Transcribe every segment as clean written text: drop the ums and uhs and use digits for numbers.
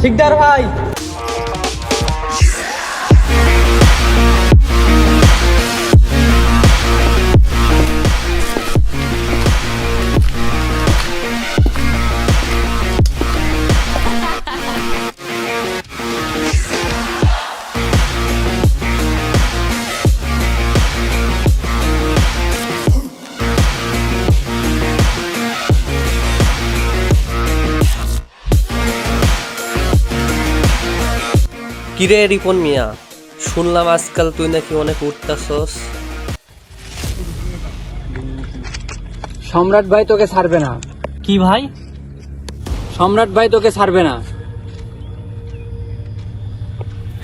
শিকদার ভাই, কিরে রিপন মিয়া, শুনলাম আজকাল তুই নাকি অনেক উঠতাছস। সম্রাট ভাই তোকে ছাড়বে না। কি ভাই? সম্রাট ভাই তোকে ছাড়বে না।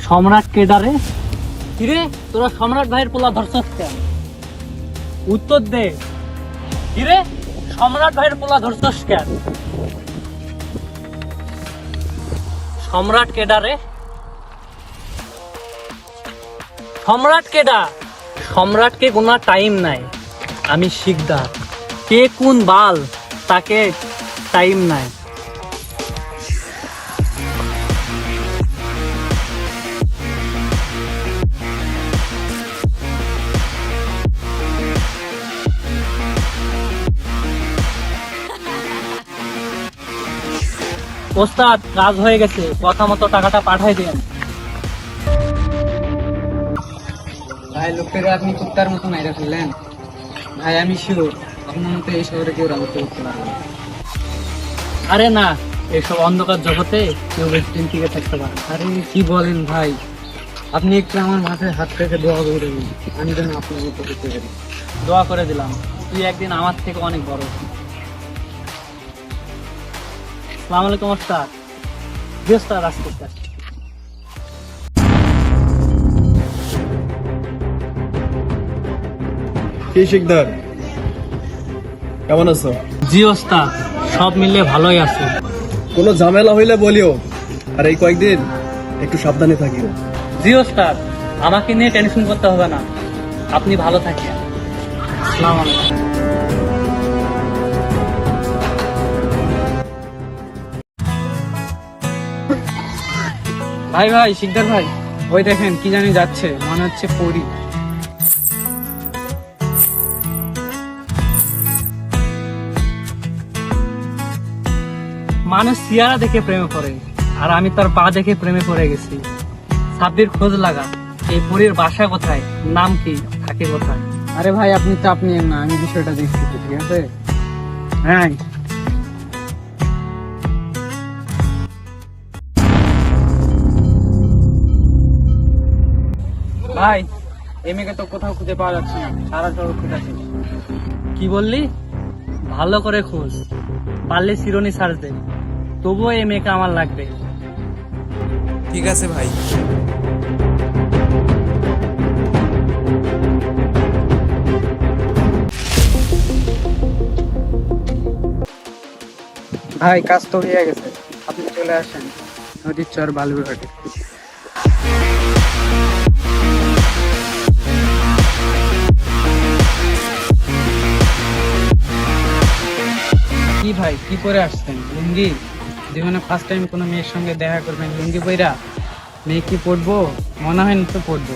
সম্রাট কেডারে? কিরে তোরা সম্রাট ভাইয়ের পোলা ধরছস কেন? উত্তর দে। কিরে সম্রাট ভাইয়ের পোলা ধরছস কেন? সম্রাট কেডারে? সম্রাট কেডা? সম্রাটকে কোনো টাইম নাই। আমি শিকদার। কে কোন বাল তাকে টাইম নাই। ওস্তাদ কাজ হয়ে গেছে, কথা মতো টাকাটা পাঠাই দেন। ভাই লোকেরা আপনি কুত্তার মতো মাইরা ফেললেন। ভাই আমি শিওর আপনার মতো এই শহরে কেউ রাজত্ব করতে পারবে না। আরে না, এসব অন্ধকার জগতে কেউ বেশি দিন টিকে থাকতে পারে না। আরে কি বলেন ভাই, আপনি একটু আমার মাথায় হাত রেখে দোয়া করে দেবেন, আমি যেন আপনার মতো করতে পারি। দোয়া করে দিলাম, তুই একদিন আমার থেকে অনেক বড়। আসসালামু আলাইকুম ওস্তাদ। জি ওস্তাদ, আসতে আসতে। কি শিকদার, কেমন আছো? জি ওস্তাদ, সব মিলে ভালোই আছে। কোনো ঝামেলা হইলে বলিও, আর এই কয়েকদিন একটু সাবধানে থাকিও। জি ওস্তাদ, আমাকে নিয়ে টেনশন করতে হবে না, আপনি ভালো থাকেন। আসসালামু আলাইকুম। ভাই ভাই শিকদার ভাই, ওই দেখেন কি জানি যাচ্ছে, মনে হচ্ছে পরি। মানুষ চেহারা দেখে প্রেমে পড়ে, আর আমি তার পা দেখে প্রেমে পড়ে গেছি। সাব্বির খোঁজ লাগা, এই পরীর বাসা কোথায়, নাম কি, থাকে কোথায়। আরে ভাই আপনি চাপ নিয়েন না, আমি বিষয়টা দেখছি, ঠিক আছে? হ্যাঁ ভাই, এই মেয়েকে তো কোথাও খুঁজে পাওয়া যাচ্ছে না, সারা শহর খুঁজেছি। কি বললি? ভালো করে খোঁজ, পারলে চিরুনি সার্চ দে, তবুও এই মেয়েকে আমার লাগবে। ঠিক আছে ভাই। ভাই কাজ তো হয়ে গেছে, আপনি চলে আসেন নদীর চর বালুরঘাটে। কি ভাই কি পরে আসছেন? লুঙ্গি? জীবনে ফার্স্ট টাইম কোনো মেয়ের সঙ্গে দেখা করবেন লুঙ্গি পইরা? মেয়ে কি পড়বো? মনে হয় না তো পড়বো।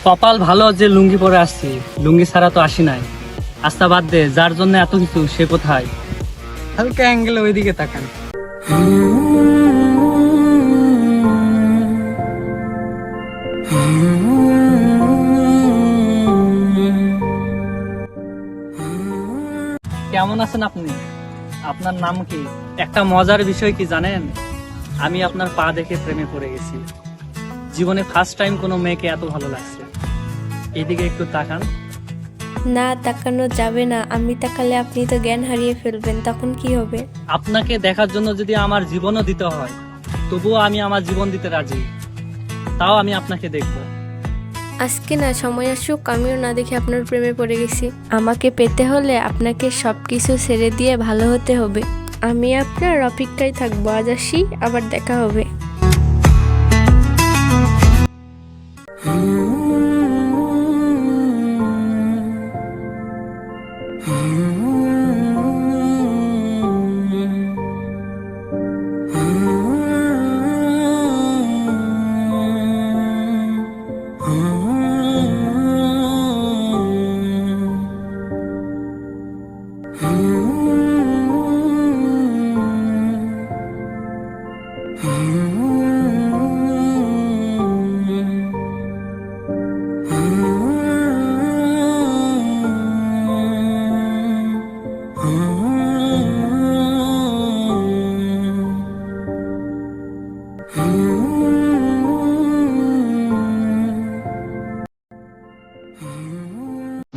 কপাল ভালো যে লুঙ্গি পরে আসছি, লুঙ্গি ছাড়া তো আসি নাই। আস্তা বাদ দে, যার জন্য এত কিছু সে কোথায়? হালকা অ্যাঙ্গেলে ওইদিকে তাকান। কেমন আছেন আপনি? আপনার নাম কি? একটা মজার বিষয় কি জানেন, আমি আপনার পা দেখে প্রেমে পড়ে গেছি। জীবনে ফার্স্ট টাইম কোনো মেয়েকে এত ভালো লাগছে। এদিকে একটু তাকান। না, তাকানো যাবে না। আমি তাকালে আপনি তো জ্ঞান হারিয়ে ফেলবেন, তখন কি হবে? আপনাকে দেখার জন্য যদি আমার জীবনও দিতে হয়, তবুও আমি আমার জীবন দিতে রাজি। তাও আমি আপনাকে দেখব। আজকে না, সময় আসুক, আমিও না দেখে আপনার প্রেমে পড়ে গেছি। আমাকে পেতে হলে আপনাকে সবকিছু ছেড়ে দিয়ে ভালো হতে হবে। আমি আপনার অপেক্ষায় থাকবো। আজ আসি, আবার দেখা হবে।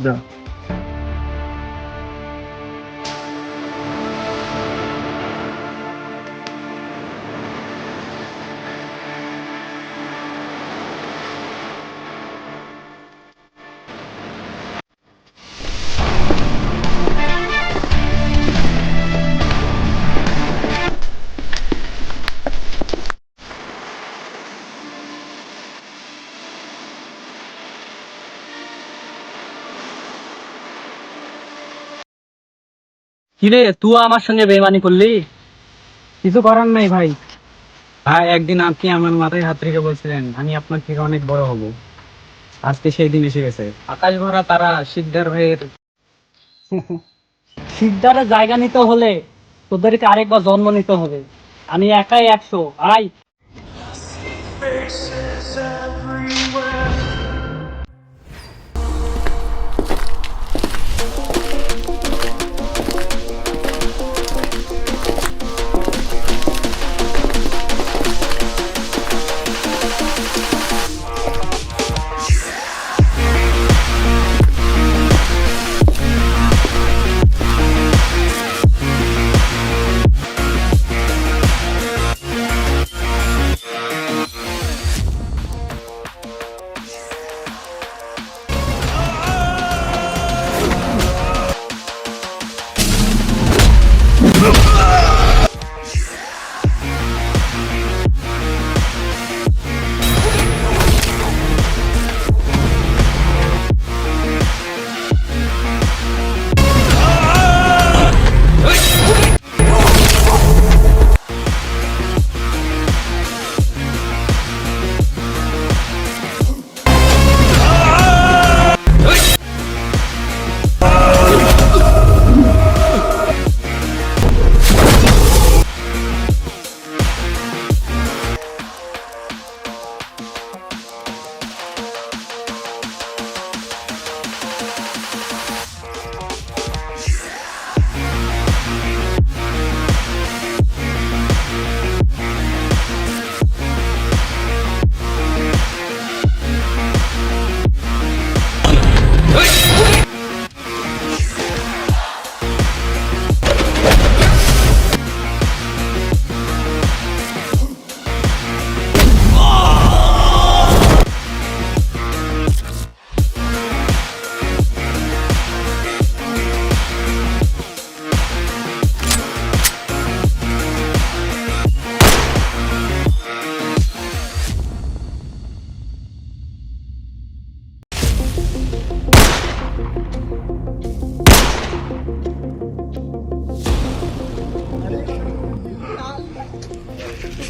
যা। কিরে তুই আমার সঙ্গে বেইমানি করলি? কিছু করার নাই ভাই। ভাই একদিন আপনি আমার মাথায় হাত রেখে বলছিলেন আমি আপনার থেকে অনেক বড় হব, আজকে সেই দিন এসে গেছে। আকাশ ভরা তারা শিকদার ভাইয়ের। শিকদারের জায়গা নিতে হলে তোদেরকে আরেকবার জন্ম নিতে হবে। আমি একাই 100। আই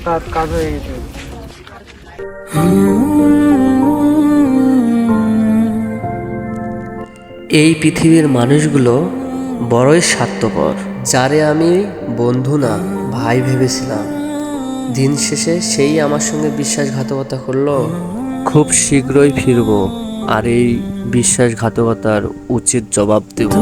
তার কাজ হয়ে গেছে। এই পৃথিবীর মানুষগুলো বড়ই স্বার্থপর। যারে আমি বন্ধু না ভাই ভেবেছিলাম, দিন শেষে সেই আমার সঙ্গে বিশ্বাসঘাতকতা করলো। খুব শীঘ্রই ফিরবো আর এই বিশ্বাসঘাতকতার উচিত জবাব দেব।